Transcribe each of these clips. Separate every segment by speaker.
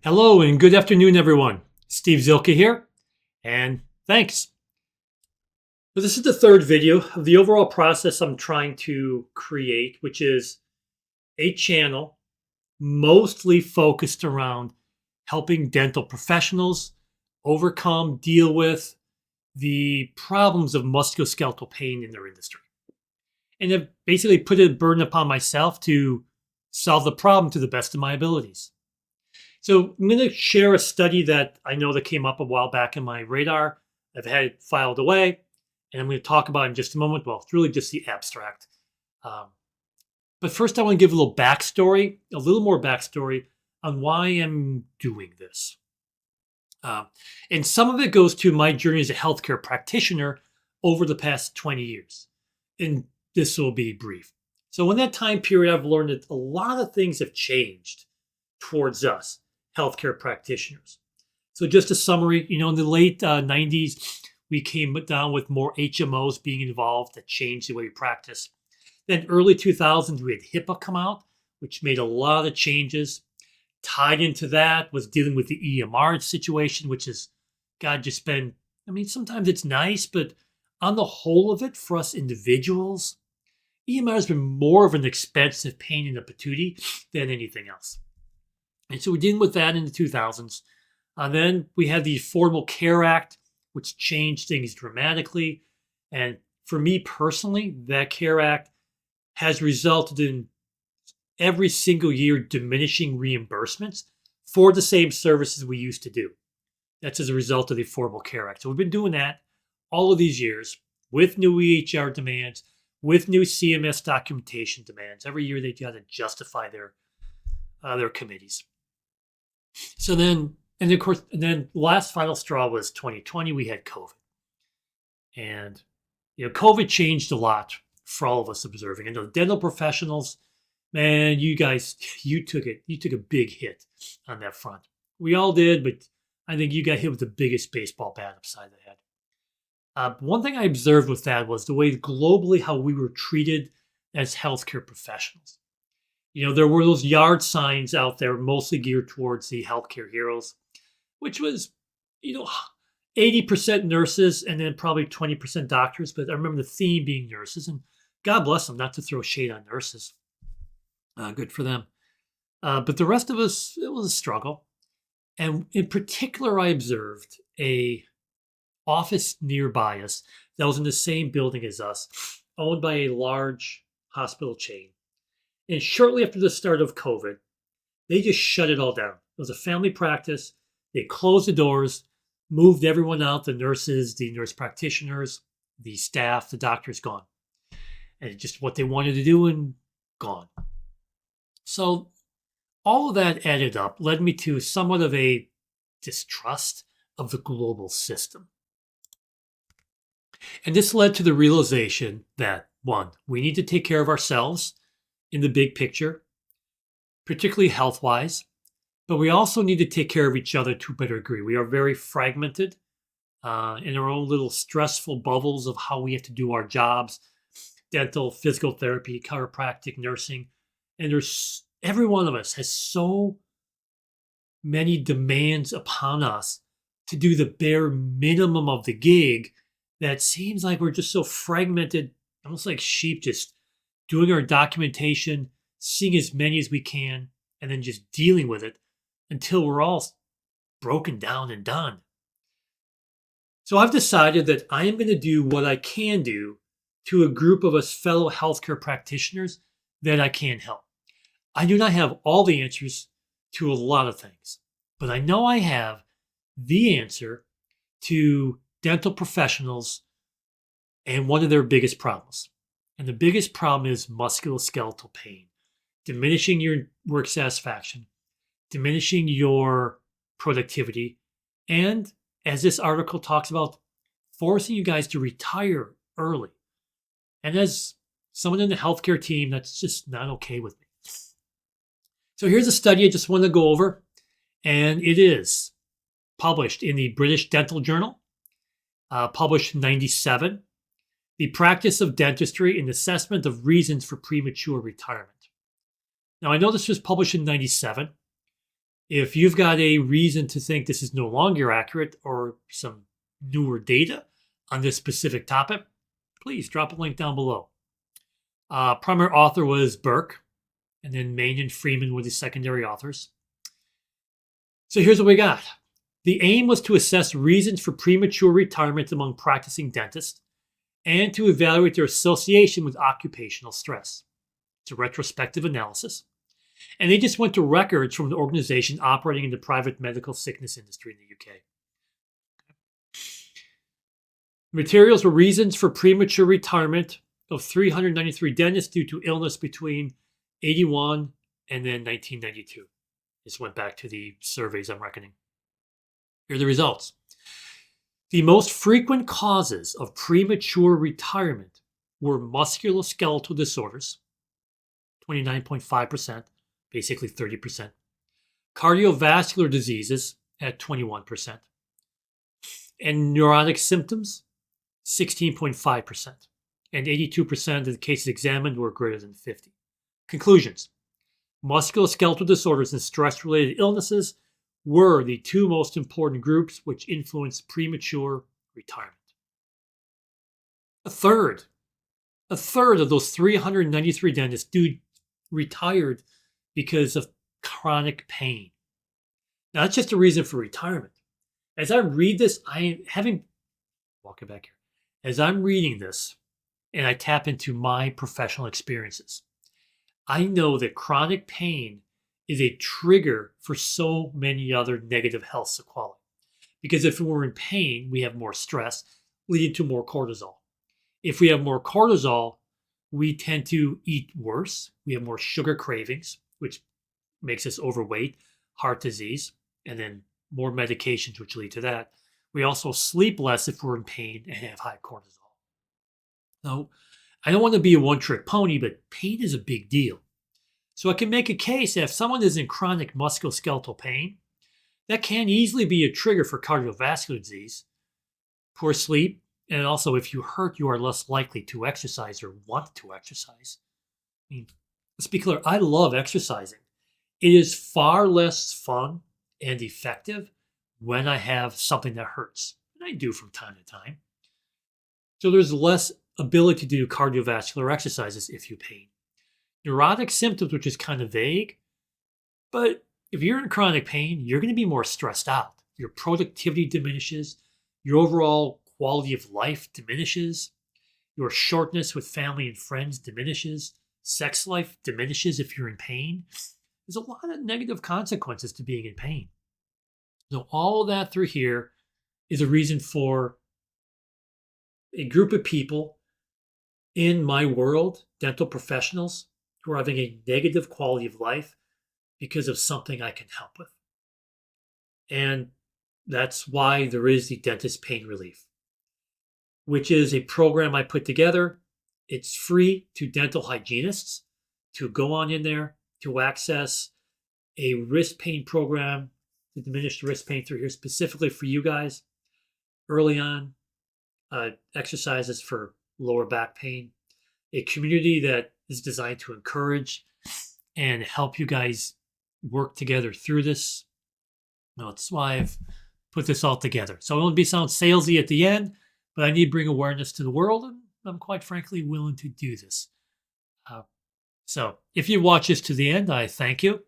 Speaker 1: Hello and good afternoon, everyone. Steve Zilka here, and thanks. So this is the third video of the overall process I'm trying to create, which is a channel mostly focused around helping dental professionals overcome, deal with the problems of musculoskeletal pain in their industry. And I've basically put a burden upon myself to solve the problem to the best of my abilities. So I'm going to share a study that I know that came up a while back in my radar. I've had it filed away, and I'm going to talk about it in just a moment. Well, it's really just the abstract. Um, but first, I want to give a little backstory, a little more backstory on why I'm doing this. Um, and some of it goes to my journey as a healthcare practitioner over the past 20 years. And this will be brief. So, in that time period, I've learned that a lot of things have changed towards us, healthcare practitioners. So, just a summary, in the late 90s, we came down with more HMOs being involved that changed the way we practice. Then, early 2000s, we had HIPAA come out, which made a lot of changes. Tied into that was dealing with the EMR situation, which is, God, just been, sometimes it's nice, but on the whole of it, for us individuals, EMR has been more of an expensive pain in the patootie than anything else. And so we're dealing with that in the 2000s. Then we had the Affordable Care Act, which changed things dramatically. And for me personally, that Care Act has resulted in every single year diminishing reimbursements for the same services we used to do. That's as a result of the Affordable Care Act. So we've been doing that all of these years with new EHR demands, with new CMS documentation demands. Every year they got to justify their committees. So then, and of course, and then last final straw was 2020. We had COVID, and COVID changed a lot for all of us observing. And the dental professionals, man, you guys, you took a big hit on that front. We all did, but I think you got hit with the biggest baseball bat upside the head. One thing I observed with that was the way globally how we were treated as healthcare professionals. There were those yard signs out there, mostly geared towards the healthcare heroes, which was, 80% nurses and then probably 20% doctors. But I remember the theme being nurses, and God bless them, not to throw shade on nurses. Good for them. But the rest of us, it was a struggle. And in particular, I observed a office nearby us that was in the same building as us, owned by a large hospital chain. And shortly after the start of COVID, they just shut it all down. It was a family practice. They closed the doors, moved everyone out, the nurses, the nurse practitioners, the staff, the doctors, gone. And just what they wanted to do and gone. So all of that added up led me to somewhat of a distrust of the global system. And this led to the realization that, one, we need to take care of ourselves in the big picture, particularly health-wise, but we also need to take care of each other to a better degree. We are very fragmented in our own little stressful bubbles of how we have to do our jobs, dental, physical therapy, chiropractic, nursing, and every one of us has so many demands upon us to do the bare minimum of the gig that it seems like we're just so fragmented, almost like sheep, just doing our documentation, seeing as many as we can, and then just dealing with it until we're all broken down and done. So I've decided that I am going to do what I can do to a group of us fellow healthcare practitioners that I can help. I do not have all the answers to a lot of things, but I know I have the answer to dental professionals and one of their biggest problems. And the biggest problem is musculoskeletal pain, diminishing your work satisfaction, diminishing your productivity, and as this article talks about, forcing you guys to retire early. And as someone in the healthcare team, that's just not okay with me. So here's a study I just want to go over, and it is published in the British Dental Journal, published in 97, The Practice of Dentistry and Assessment of Reasons for Premature Retirement. Now, I know this was published in 97, If you've got a reason to think this is no longer accurate or some newer data on this specific topic, please drop a link down below. Primary author was Burke, and then Main and Freeman were the secondary authors. So here's what we got. The aim was to assess reasons for premature retirement among practicing dentists and to evaluate their association with occupational stress. It's a retrospective analysis. And they just went to records from an organization operating in the private medical sickness industry in the UK. Materials were reasons for premature retirement of 393 dentists due to illness between 81 and then 1992. This went back to the surveys I'm reckoning. Here are the results. The most frequent causes of premature retirement were musculoskeletal disorders, 29.5%, basically 30%. Cardiovascular diseases at 21%. And neurotic symptoms, 16.5%. And 82% of the cases examined were greater than 50. Conclusions. Musculoskeletal disorders and stress-related illnesses were the two most important groups which influenced premature retirement. A third of those 393 dentists retired because of chronic pain. Now, that's just a reason for retirement. As I read this, As I'm reading this and I tap into my professional experiences, I know that chronic pain is a trigger for so many other negative health sequelae. Because if we're in pain, we have more stress, leading to more cortisol. If we have more cortisol, we tend to eat worse. We have more sugar cravings, which makes us overweight, heart disease, and then more medications, which lead to that. We also sleep less if we're in pain and have high cortisol. Now, I don't want to be a one-trick pony, but pain is a big deal. So I can make a case that if someone is in chronic musculoskeletal pain, that can easily be a trigger for cardiovascular disease, poor sleep, and also if you hurt, you are less likely to exercise or want to exercise. I mean, let's be clear, I love exercising. It is far less fun and effective when I have something that hurts. And I do from time to time. So there's less ability to do cardiovascular exercises if you pain. Neurotic symptoms, which is kind of vague, but if you're in chronic pain, you're going to be more stressed out. Your productivity diminishes. Your overall quality of life diminishes. Your shortness with family and friends diminishes. Sex life diminishes if you're in pain. There's a lot of negative consequences to being in pain. So all of that through here is a reason for a group of people in my world, dental professionals, who are having a negative quality of life because of something I can help with. And that's why there is the Dentist Pain Relief, which is a program I put together. It's free to dental hygienists to go on in there to access a wrist pain program to diminish the wrist pain through here specifically for you guys early on, exercises for lower back pain, a community that is designed to encourage and help you guys work together through this. That's why I've put this all together. So I won't sound salesy at the end, but I need to bring awareness to the world, and I'm quite frankly willing to do this. So if you watch this to the end, I thank you.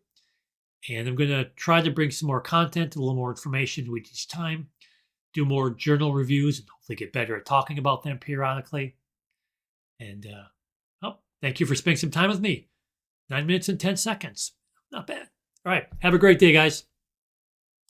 Speaker 1: And I'm going to try to bring some more content, a little more information with each time, do more journal reviews, and hopefully get better at talking about them periodically. And thank you for spending some time with me. 9 minutes and 10 seconds. Not bad. All right. Have a great day, guys.